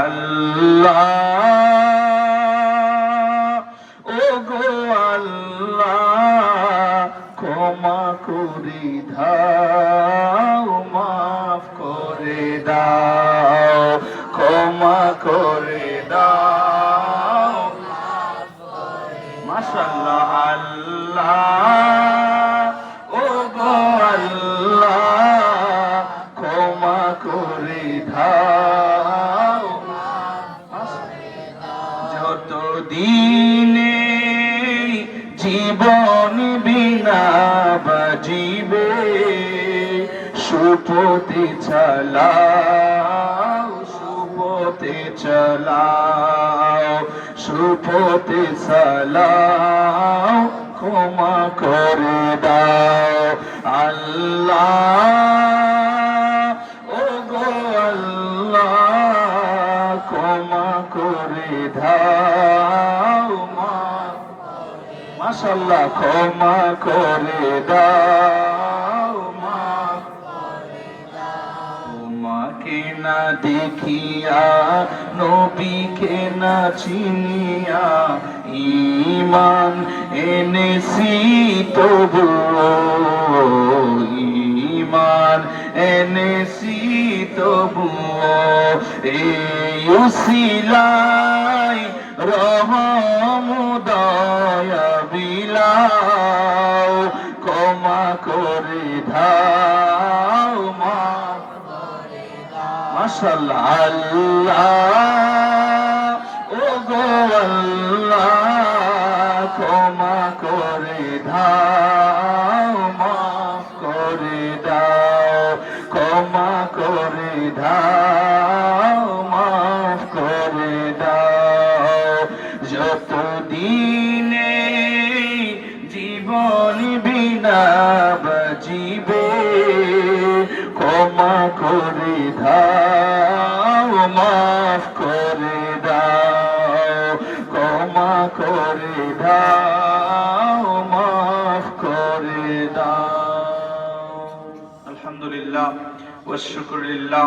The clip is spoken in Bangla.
আল্লাহ ও গো আল্লাহ ক্ষমা করে দাও মাফ করে দাও ক্ষমা করে দাও মাশাআল্লাহ আল্লাহ ও গো আল্লাহ ক্ষমা করে দাও যত দিনে জীবন বিনা বাজিবে সুপথে চালাও সুপথে চালাও সুপথে চালাও ক্ষমা করে দাও আল্লাহ ও গো আল্লাহ ক্ষমা করে দাও মাশাআল্লাহ ক্ষমা করে দাও তোমাকে না দেখিয়া নবীকে না চিনিয়া ঈমান এনেছি তবু ঈমান এনেছি তবু এই উসিলায় রহম দয়া বিলাও ক্ষমা করে দাও মাশাআল্লাহ আল্লাহ ও গো আল্লাহ ক্ষমা করে দাও মাফ করে দাও ক্ষমা করে দাও মাফ করে দাও যত দিনে জীবন বিনা বাজিবে ক্ষমা করে দাও মাফ করে দাও ক্ষমা করে দাও মাফ করে দাও আলহামদুলিল্লাহ ওয়া শুকরুলিল্লাহ